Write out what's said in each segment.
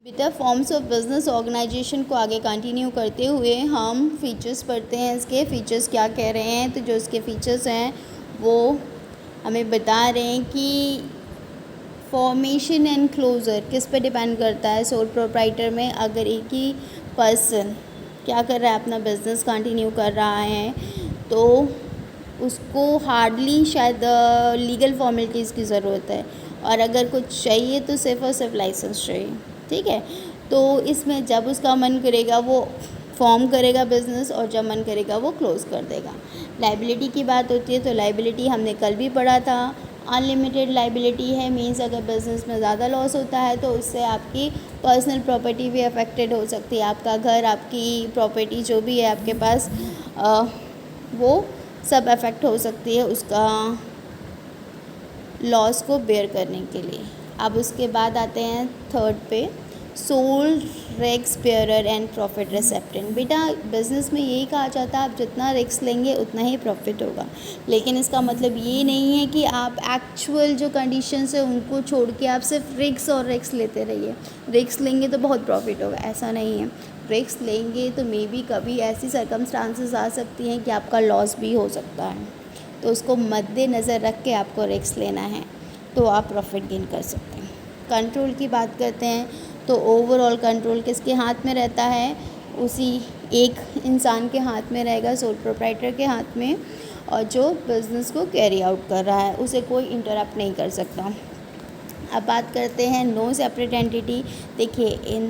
बेटा forms of business organisation को आगे कंटिन्यू करते हुए हम फीचर्स पढ़ते हैं। इसके फीचर्स क्या कह रहे हैं, तो जो इसके फीचर्स हैं वो हमें बता रहे हैं कि फॉर्मेशन एंड क्लोज़र किस पे डिपेंड करता है। सोल प्रोप्राइटर में अगर एक ही पर्सन क्या कर रहा है, अपना बिजनेस कंटिन्यू कर रहा है, तो उसको हार्डली शायद लीगल फॉर्मेलिटीज़ की ज़रूरत है, और अगर कुछ चाहिए तो सिर्फ और सिर्फ लाइसेंस चाहिए। ठीक है, तो इसमें जब उसका मन करेगा वो फॉर्म करेगा बिज़नेस, और जब मन करेगा वो क्लोज़ कर देगा। लाइबिलिटी की बात होती है तो लाइबिलिटी हमने कल भी पढ़ा था, अनलिमिटेड लाइबिलिटी है। मींस अगर बिज़नेस में ज़्यादा लॉस होता है तो उससे आपकी पर्सनल प्रॉपर्टी भी अफेक्टेड हो सकती है। आपका घर, आपकी प्रॉपर्टी जो भी है आपके पास, वो सब अफेक्ट हो सकती है उसका लॉस को बेयर करने के लिए। अब उसके बाद आते हैं थर्ड पे, sole risk bearer and profit recipient. बेटा बिज़नेस में यही कहा जाता है आप जितना रिस्क लेंगे उतना ही प्रॉफिट होगा, लेकिन इसका मतलब ये नहीं है कि आप एक्चुअल जो कंडीशंस है उनको छोड़ के आप सिर्फ रिस्क और रिस्क लेते रहिए। रिस्क लेंगे तो बहुत प्रॉफिट होगा, ऐसा नहीं है। रिस्क लेंगे तो मे बी कभी ऐसी सर्कमस्टांसेस आ सकती हैं कि आपका लॉस भी हो सकता है, तो उसको मद्देनज़र रख के आपको रिस्क लेना है, तो आप प्रॉफिट गेन कर सकते हैं। कंट्रोल की बात करते हैं तो ओवरऑल कंट्रोल किसके हाथ में रहता है, उसी एक इंसान के हाथ में रहेगा, सोल प्रोप्राइटर के हाथ में, और जो बिज़नेस को कैरी आउट कर रहा है उसे कोई इंटरप्ट नहीं कर सकता। अब बात करते हैं नो सेपरेट एंटिटी। देखिए इन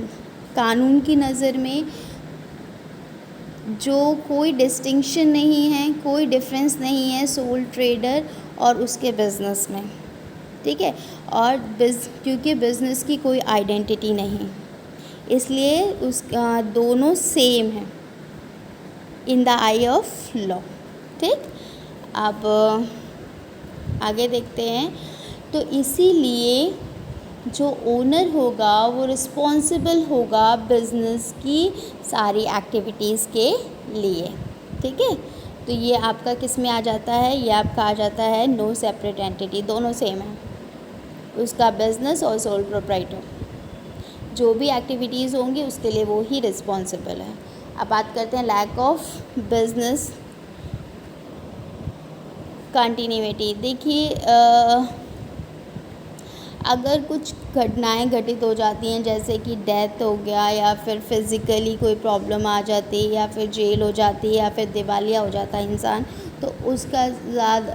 कानून की नज़र में जो कोई डिस्टिंक्शन नहीं है, कोई डिफरेंस नहीं है सोल ट्रेडर और उसके बिज़नेस में। ठीक है, और क्योंकि बिज़नेस की कोई आइडेंटिटी नहीं, इसलिए उस दोनों सेम हैं in the I of law. ठीक, अब आगे देखते हैं। तो इसीलिए जो ओनर होगा वो रिस्पॉन्सिबल होगा बिज़नेस की सारी एक्टिविटीज़ के लिए। ठीक है, तो ये आपका किस में आ जाता है, ये आपका आ जाता है नो सेपरेट एंटिटी, दोनों सेम है, उसका बिज़नेस और सोल प्रोप्राइटर। जो भी एक्टिविटीज़ होंगी उसके लिए वो ही रिस्पॉन्सिबल है। अब बात करते हैं लैक ऑफ बिजनेस कंटिन्यूटी। देखिए अगर कुछ घटनाएं घटित हो जाती हैं, जैसे कि डेथ हो गया, या फिर फिज़िकली कोई प्रॉब्लम आ जाती है, या फिर जेल हो जाती है, या फिर दिवालिया हो जाता है इंसान, तो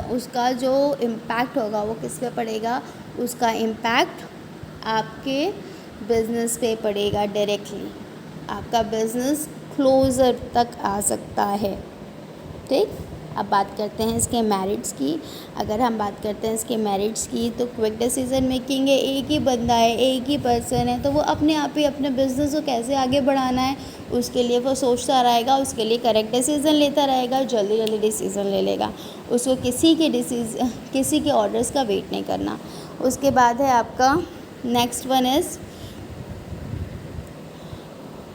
उसका जो इम्पैक्ट होगा वो किस पे पड़ेगा, उसका इम्पैक्ट आपके बिज़नेस पे पड़ेगा डायरेक्टली। आपका बिज़नेस क्लोज़र तक आ सकता है। ठीक, अब बात करते हैं इसके मेरिट्स की। अगर हम बात करते हैं इसके मेरिट्स की तो क्विक डिसीजन मेकिंग है, एक ही बंदा है, एक ही पर्सन है, तो वो अपने आप ही अपने बिज़नेस को कैसे आगे बढ़ाना है उसके लिए वो सोचता रहेगा, उसके लिए करेक्ट डिसीज़न लेता रहेगा, जल्दी जल्दी डिसीज़न ले लेगा, उसको किसी के ऑर्डर्स का वेट नहीं करना। उसके बाद है आपका next one is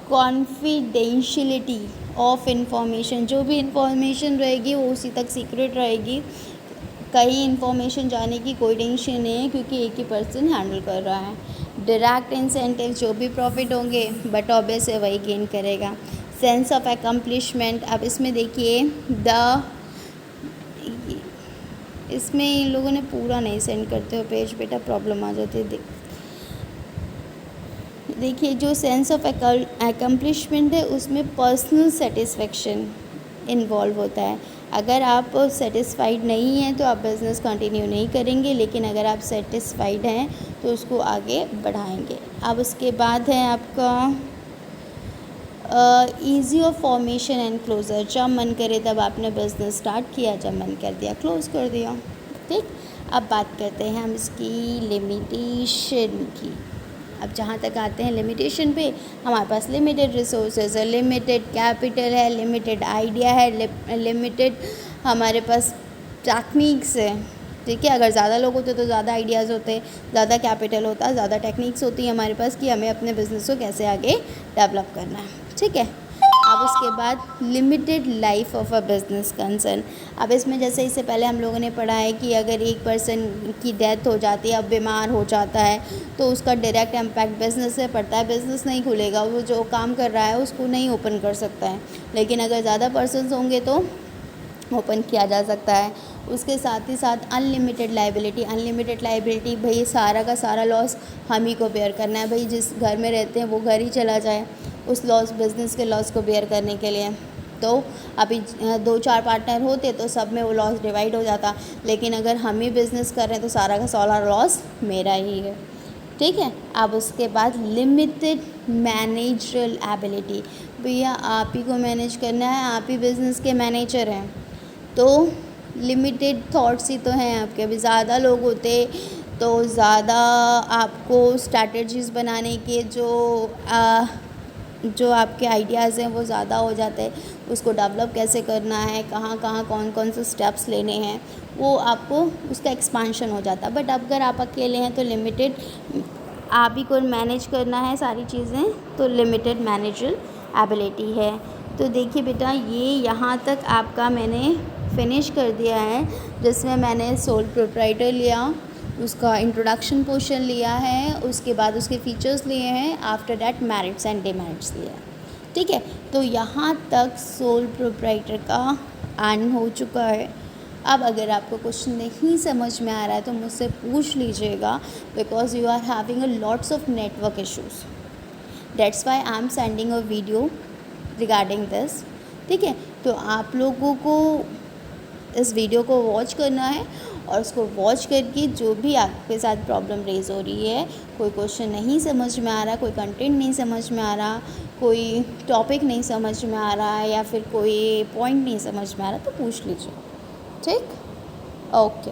confidentiality of information. जो भी इंफॉर्मेशन रहेगी वो उसी तक सीक्रेट रहेगी, कहीं इंफॉर्मेशन जाने की कोई टेंशन नहीं है, क्योंकि एक ही पर्सन हैंडल कर रहा है। डायरेक्ट इंसेंटिव, जो भी प्रॉफिट होंगे बट ऑब्वियस है वही गेन करेगा। सेंस ऑफ एकम्प्लिशमेंट, अब इसमें देखिए इसमें इन लोगों ने पूरा नहीं सेंड करते हो पेज, बेटा प्रॉब्लम आ जाती है। देखिए जो सेंस ऑफ एकम्प्लिशमेंट है उसमें पर्सनल सेटिस्फेक्शन इन्वॉल्व होता है। अगर आप सेटिस्फाइड नहीं हैं तो आप बिज़नेस कंटिन्यू नहीं करेंगे, लेकिन अगर आप सेटिस्फाइड हैं तो उसको आगे बढ़ाएंगे। अब उसके बाद है आपका ease of formation and closure. जब मन करे तब आपने बिज़नेस स्टार्ट किया, जब मन कर दिया क्लोज़ कर दिया। ठीक, अब बात करते हैं हम इसकी लिमिटेशन की। अब जहाँ तक आते हैं लिमिटेशन पे, हमारे पास लिमिटेड रिसोर्सेज है, लिमिटेड कैपिटल है, लिमिटेड आइडिया है, लिमिटेड हमारे पास टेक्निक्स है। ठीक है, अगर ज़्यादा लोग होते तो ज़्यादा आइडियाज़ होते, ज़्यादा कैपिटल होता, ज़्यादा टेक्निक्स होती है हमारे पास कि हमें अपने बिज़नेस को कैसे आगे डेवलप करना है। ठीक है, अब उसके बाद limited life of a business concern. अब इसमें जैसे इससे पहले हम लोगों ने पढ़ा है कि अगर एक पर्सन की डेथ हो जाती है, अब बीमार हो जाता है, तो उसका डायरेक्ट इम्पैक्ट बिज़नेस से पड़ता है। बिज़नेस नहीं खुलेगा, वो जो काम कर रहा है उसको नहीं ओपन कर सकता है। लेकिन अगर ज़्यादा पर्सन्स होंगे तो ओपन किया जा सकता है। उसके साथ ही साथ अनलिमिटेड लाइबिलिटी भाई सारा का सारा लॉस हम ही को बेयर करना है। भाई जिस घर में रहते हैं वो घर ही चला जाए उस लॉस, बिज़नेस के लॉस को बेयर करने के लिए। तो अभी 2-4 पार्टनर होते तो सब में वो लॉस डिवाइड हो जाता, लेकिन अगर हम ही बिज़नेस कर रहे हैं तो सारा का सारा लॉस मेरा ही है। ठीक है। अब उसके बाद लिमिटेड मैनेजरल एबिलिटी, भैया आप ही को मैनेज करना है, आप ही बिज़नेस के मैनेजर हैं, तो लिमिटेड थॉट्स ही तो हैं आपके। अभी ज़्यादा लोग होते तो ज़्यादा आपको स्ट्रैटेजीज़ बनाने के जो आपके आइडियाज़ हैं वो ज़्यादा हो जाते हैं। उसको डेवलप कैसे करना है, कहाँ कहाँ कौन कौन से स्टेप्स लेने हैं, वो आपको उसका एक्सपांशन हो जाता है। बट अगर आप अकेले हैं तो लिमिटेड, आप ही को मैनेज करना है सारी चीज़ें, तो लिमिटेड मैनेजरल एबिलिटी है। तो देखिए बेटा, ये यहाँ तक आपका मैंने फिनिश कर दिया है, जिसमें मैंने सोल प्रोप्राइटर लिया, उसका इंट्रोडक्शन पोर्शन लिया है, उसके बाद उसके फीचर्स लिए हैं, after that merits and demerits लिया है। ठीक है। तो यहाँ तक सोल प्रोप्राइटर का एंड हो चुका है। अब अगर आपको कुछ नहीं समझ में आ रहा है तो मुझसे पूछ लीजिएगा, because you are having a lots of network issues, that's why I am sending a video regarding this. ठीक है। तो आप लोगों को इस वीडियो को वॉच करना है, और उसको वॉच करके जो भी आपके साथ प्रॉब्लम रेज़ हो रही है, कोई क्वेश्चन नहीं समझ में आ रहा, कोई कंटेंट नहीं समझ में आ रहा, कोई टॉपिक नहीं समझ में आ रहा है, या फिर कोई पॉइंट नहीं समझ में आ रहा, तो पूछ लीजिए। ठीक, ओके।